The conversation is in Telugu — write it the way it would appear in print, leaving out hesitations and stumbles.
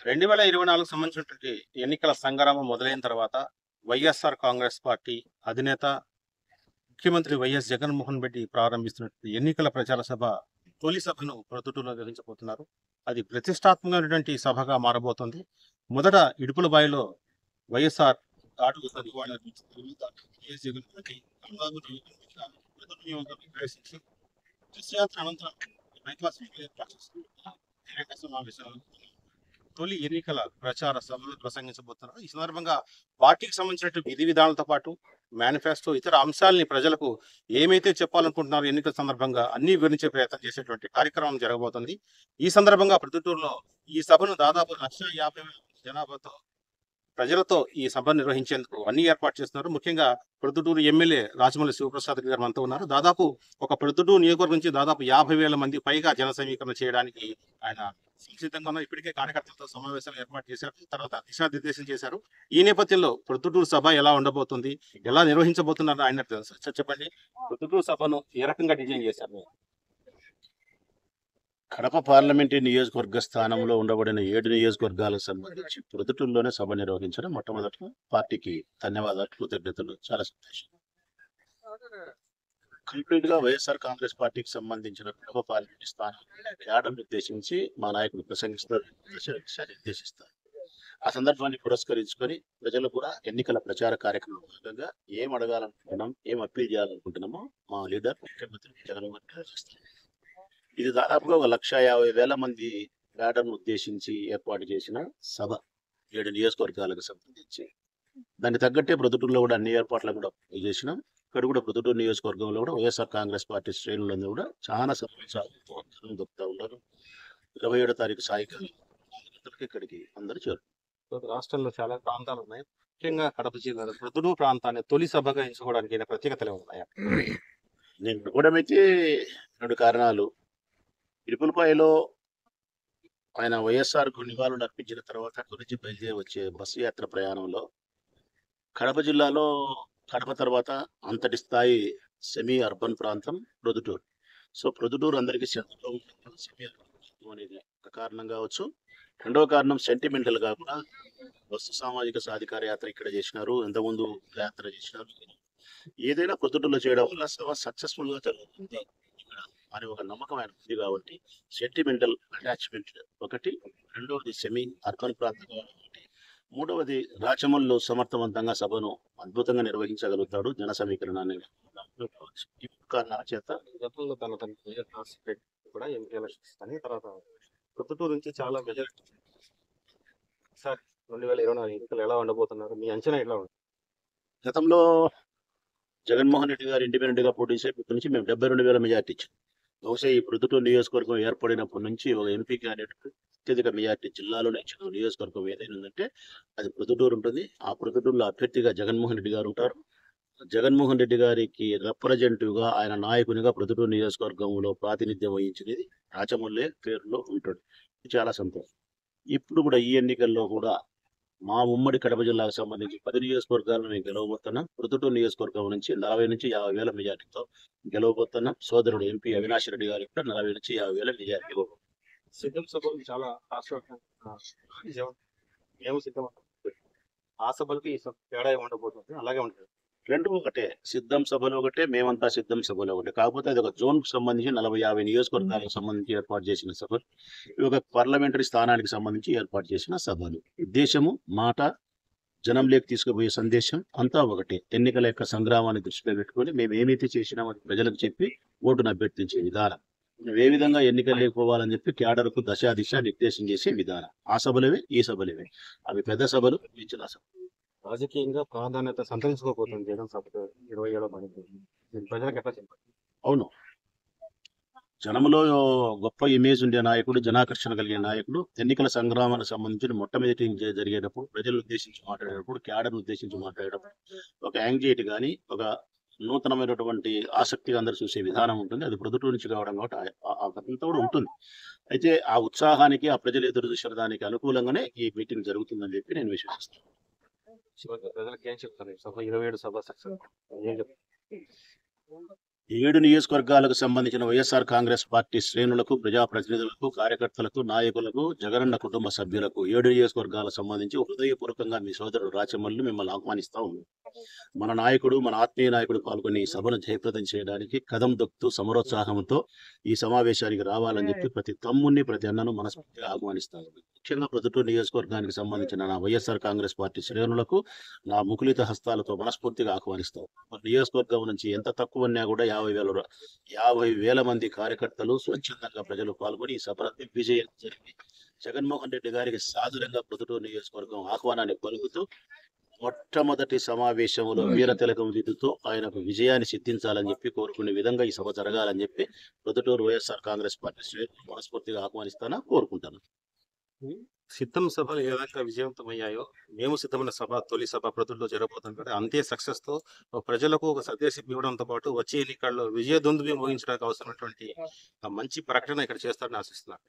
2024 సంబంధించినటువంటి ఎన్నికల సంగ్రామం మొదలైన తర్వాత వైఎస్ఆర్ కాంగ్రెస్ పార్టీ అధినేత ముఖ్యమంత్రి వైఎస్ జగన్మోహన్ రెడ్డి ప్రారంభిస్తున్నటువంటి ఎన్నికల ప్రచార సభ తొలి సభను ప్రొద్దుటూరులో నిర్వహించబోతున్నారు. అది ప్రతిష్టాత్మకమైనటువంటి సభగా మారబోతోంది. మొదట ఇడుపులబాయిలో వైఎస్ఆర్ ఆటలు వైఎస్ జగన్మోహన్ రెడ్డి ప్రొద్దుటూరు నియోజకవర్గం ప్రవేశించి విజయాత్ర అనంతరం బైపాస్ ఏర్పాటు చేస్తున్నారు. సమావేశాలు తొలి ఎన్నికల ప్రచార సభలో ప్రసంగించబోతున్నారు. ఈ సందర్భంగా పార్టీకి సంబంధించిన విధి విధానాలతో పాటు మేనిఫెస్టో ఇతర అంశాలని ప్రజలకు ఏమైతే చెప్పాలనుకుంటున్నారో ఎన్నికల సందర్భంగా అన్ని వివరించే ప్రయత్నం చేసేటువంటి కార్యక్రమం జరగబోతుంది. ఈ సందర్భంగా ప్రొద్దుటూరులో ఈ సభను దాదాపు 1,50,000 జనాభాతో ప్రజలతో ఈ సభ నిర్వహించేందుకు అన్ని ఏర్పాటు చేస్తున్నారు. ముఖ్యంగా ప్రొద్దుటూరు ఎమ్మెల్యే రాజమౌళి శివప్రసాద్ గారు మనతో ఉన్నారు. దాదాపు ఒక ప్రొద్దుటూరు నియోజకవర్గం నుంచి దాదాపు 50,000 మంది పైగా జన సమీకరణ చేయడానికి ఆయన సంసిద్ధంగా ఉన్నారు. ఇప్పటికే కార్యకర్తలతో సమావేశాలు ఏర్పాటు చేశారు. తర్వాత దిశానిర్దేశం చేశారు. ఈ నేపథ్యంలో ప్రొద్దుటూరు సభ ఎలా ఉండబోతుంది, ఎలా నిర్వహించబోతున్నారు ఆయన చెప్పండి. ప్రొద్దుటూరు సభను ఏ రకంగా డిజైన్ చేశారు? కడప పార్లమెంటరీ నియోజకవర్గ స్థానంలో ఉండబడిన 7 నియోజకవర్గాలకు సంబంధించి ప్రొద్దుటూరులోనే సభ నిర్వహించడం మొట్టమొదటి పార్టీకి ధన్యవాదాలు, కృతజ్ఞతలు. చాలా సంతోషం. కంప్లీట్ గా వైఎస్ఆర్ కాంగ్రెస్ పార్టీకి సంబంధించిన కడప పార్లమెంటరీ స్థానం క్యాడర్ను ఉద్దేశించి మా నాయకుడు ప్రసంగిస్తారు, నిర్దేశిస్తారు. ఆ సందర్భాన్ని పురస్కరించుకొని ప్రజలు కూడా ఎన్నికల ప్రచార కార్యక్రమం భాగంగా ఏం అడగాలనుకుంటున్నాం, ఏం అప్పీల్ చేయాలనుకుంటున్నామో మా లీడర్ ముఖ్యమంత్రి జగన్మోహన్ రెడ్డి చేస్తారు. ఇది దాదాపుగా 1,50,000 మంది క్యాడర్ను ఉద్దేశించి ఏర్పాటు చేసిన సభ 7 నియోజకవర్గాలకు సంబంధించి. దానికి తగ్గట్టే ప్రొద్దుటూరులో కూడా అన్ని ఏర్పాట్లు కూడా చేసినాం. ఇక్కడ కూడా ప్రొద్దుటూరు నియోజకవర్గంలో కూడా వైఎస్ఆర్ కాంగ్రెస్ పార్టీ శ్రేణులందరూ కూడా చాలా సభలు దొరుకుతూ ఉన్నారు. 27వ తారీఖు సాయంకాలం 4 గంటలకు ఇక్కడికి అందరూ చేరుతారు. రాష్ట్రంలో చాలా ప్రాంతాలు ఉన్నాయి. ముఖ్యంగా కడప జిల్లా ప్రొద్దుటూరు ప్రాంతాన్ని తొలి సభగా ఎంచుకోవడానికి ప్రత్యేకతలు ఉన్నాయా? నేను అనుకోవడమైతే 2 కారణాలు. ఇడుపులపాయలో ఆయన వైఎస్ఆర్కు నివాళులు అర్పించిన తర్వాత గురించి బయలుదేరి వచ్చే బస్సు యాత్ర ప్రయాణంలో కడప జిల్లాలో కడప తర్వాత అంతటి స్థాయి సెమీ అర్బన్ ప్రాంతం ప్రొద్దుటూరు. సో ప్రొద్దుటూరు అందరికీ సెమీ అర్బన్ అనేది ఒక కారణం కావచ్చు. రెండవ కారణం సెంటిమెంటల్ గా కూడా బస్సు సామాజిక సాధికార యాత్ర ఇక్కడ చేసినారు, ఇంతకుముందు యాత్ర చేసినారు. ఏదైనా ప్రొద్దుటూరులో చేయడం వల్ల సక్సెస్ఫుల్ గా జరుగుతుంది ఇక్కడ అని ఒక నమ్మకం ఆయన ఉంది. కాబట్టి సెంటిమెంటల్ అటాచ్మెంట్ ఒకటి, రెండవది సెమీ అర్బన్ ప్రాంతం ఒకటి, మూడవది రాచమల్లు సమర్థవంతంగా సభను అద్భుతంగా నిర్వహించగలుగుతాడు. జన సమీకరణాన్ని ఈ కారణాల చేత గతంలో తన కూడా ఎంపీ తర్వాత ప్రొద్దుటూరు నుంచి చాలా మెజారిటీ. సార్ 2024 ఎన్నికలు ఎలా ఉండబోతున్నారు? మీ అంచనా ఎలా ఉంది? గతంలో జగన్మోహన్ రెడ్డి గారు ఇండిపెండెంట్ గా పోటీ చేసేప్పటి నుంచి మేము 72,000 మెజార్టీ ఇచ్చాం. బహుశా ఈ ప్రొద్దుటూరు నియోజకవర్గం ఏర్పడినప్పటి నుంచి ఒక ఎంపీ క్యాండిడేట్ అత్యధిక మెజార్టీ జిల్లాలోనే ఇచ్చిన నియోజకవర్గం ఏదైనా ఉందంటే అది ప్రొద్దుటూరు ఉంటుంది. ఆ ప్రొద్దుటూరులో అభ్యర్థిగా జగన్మోహన్ రెడ్డి గారు ఉంటారు. జగన్మోహన్ రెడ్డి గారికి రిప్రజెంటేటివ్ గా ఆయన నాయకునిగా ప్రొద్దుటూరు నియోజకవర్గంలో ప్రాతినిధ్యం వహించినది రాచమల్లే పేరులో ఉంటాడు. చాలా సంతోషం. ఇప్పుడు కూడా ఈ ఎన్నికల్లో కూడా మా ఉమ్మడి కడప జిల్లాకు సంబంధించి 10 నియోజకవర్గాలను మేము గెలవబోతున్నాం. ప్రొద్దుటూరు నియోజకవర్గం నుంచి 40 నుంచి 50,000 మెజార్టీతో గెలవబోతున్నాం. సోదరుడు ఎంపీ అవినాష్ రెడ్డి గారికి కూడా 40 నుంచి 50,000 మెజార్టీ ఇవ్వబోతున్నాం. సిద్ధం సభలు చాలా మేము సిద్ధం. ఆ సభలకి ఈ సభ తేడా ఉండబోతుంది, అలాగే ఉంటుంది. రెండు ఒకటే, సిద్ధం సభలు ఒకటే, మేమంతా సిద్ధం సభలు ఒకటే. కాకపోతే అది ఒక జోన్ కు సంబంధించి 40-50 నియోజకవర్గాలకు సంబంధించి ఏర్పాటు చేసిన సభలు, ఇవి ఒక పార్లమెంటరీ స్థానానికి సంబంధించి ఏర్పాటు చేసిన సభలు. ఉద్దేశము, మాట, జనంలోకి తీసుకుపోయే సందేశం అంతా ఒకటే. ఎన్నికల యొక్క సంగ్రామాన్ని దృష్టిలో పెట్టుకొని మేము ఏమైతే చేసినామని ప్రజలకు చెప్పి ఓటును అభ్యర్థించే విధానం, మేము ఏ విధంగా ఎన్నికల్లోకి పోవాలని చెప్పి క్యాడర్కు దిశ నిర్దేశం చేసే విధానం. ఆ సభలవే ఈ సభలవే. అవి పెద్ద సభలు, చిన్న సభలు. రాజకీయంగా ప్రాధాన్యత సంతరించుకోబోతుంది జగన్ సభ 27వ తారీఖు. ప్రజలకు ఎట్లా చెప్పాలి? అవును, జనంలో గొప్ప ఇమేజ్ ఉండే నాయకుడు, జనాకర్షణ కలిగిన నాయకుడు. ఎన్నికల సంగ్రామానికి సంబంధించి మొట్టమొదటి జరిగేటప్పుడు, ప్రజలు ఉద్దేశించి మాట్లాడేటప్పుడు, క్యాడర్ ఉద్దేశించి మాట్లాడేటప్పుడు ఒక యాంగ్జైటీ కానీ ఒక నూతనమైనటువంటి ఆసక్తిగా అందరూ చూసే విధానం ఉంటుంది. అది ప్రొద్దుటూరు నుంచి కావడం కాబట్టి అంతా కూడా ఉంటుంది. అయితే ఆ ఉత్సాహానికి, ఆ ప్రజలు ఎదురు చూసిన దానికి అనుకూలంగానే ఈ మీటింగ్ జరుగుతుందని చెప్పి నేను విశ్వసిస్తాను. ప్రజలకు ఏం చెప్తారు? సభ 27 సభ సక్సెస్ ఏం చెప్తారు? 7 నియోజకవర్గాలకు సంబంధించిన వైఎస్ఆర్ కాంగ్రెస్ పార్టీ శ్రేణులకు, ప్రజాప్రతినిధులకు, కార్యకర్తలకు, నాయకులకు, జగనన్న కుటుంబ సభ్యులకు 7 నియోజకవర్గాలకు సంబంధించి హృదయపూర్వకంగా మీ సోదరుడు రాచమల్లు మిమ్మల్ని ఆహ్వానిస్తా ఉన్నాం. మన నాయకుడు, మన ఆత్మీయ నాయకుడు పాల్గొని ఈ సభను జయప్రదం చేయడానికి కదం దొక్కుతూ సమరోత్సాహంతో ఈ సమావేశానికి రావాలని చెప్పి ప్రతి తమ్ముడిని, ప్రతి అన్నను మనస్ఫూర్తిగా ఆహ్వానిస్తాను. ముఖ్యంగా ప్రొద్దుటూరు నియోజకవర్గానికి సంబంధించిన నా వైఎస్ఆర్ కాంగ్రెస్ పార్టీ శ్రేణులకు నా ముకులిత హస్తాలతో మనస్ఫూర్తిగా ఆహ్వానిస్తాం. మన నియోజకవర్గం నుంచి ఎంత తక్కువన్నా కూడా 50,000 మంది కార్యకర్తలు స్వచ్ఛందంగా ప్రజలు పాల్గొని ఈ సభ దిగ్విజయం జరిపి జగన్మోహన్ రెడ్డి గారికి సాదరంగా ప్రొద్దుటూరు నియోజకవర్గం ఆహ్వానాన్ని పలుకుతూ మొట్టమొదటి సమావేశంలో వీర తిలకం దిద్దుతూ ఆయనకు విజయాన్ని సిద్ధించాలని చెప్పి కోరుకునే విధంగా ఈ సభ జరగాలని చెప్పి ప్రొద్దుటూరు వైఎస్ఆర్ కాంగ్రెస్ పార్టీ శ్రేణులు మనస్ఫూర్తిగా ఆహ్వానిస్తానా కోరుకుంటాను. సిద్ధం సభలు ఏ విధంగా విజయవంతమయ్యాయో మేము సిద్ధమైన సభ తొలి సభ ప్రజల్లో జరగబోతుంది కదా, అంతే సక్సెస్ తో ప్రజలకు ఒక సందేశం ఇవ్వడంతో పాటు వచ్చే ఎన్నికల్లో విజయ దుందుబి మోగించడానికి అవసరమైనటువంటి మంచి ప్రకటన ఇక్కడ చేస్తారని ఆశిస్తున్నాను.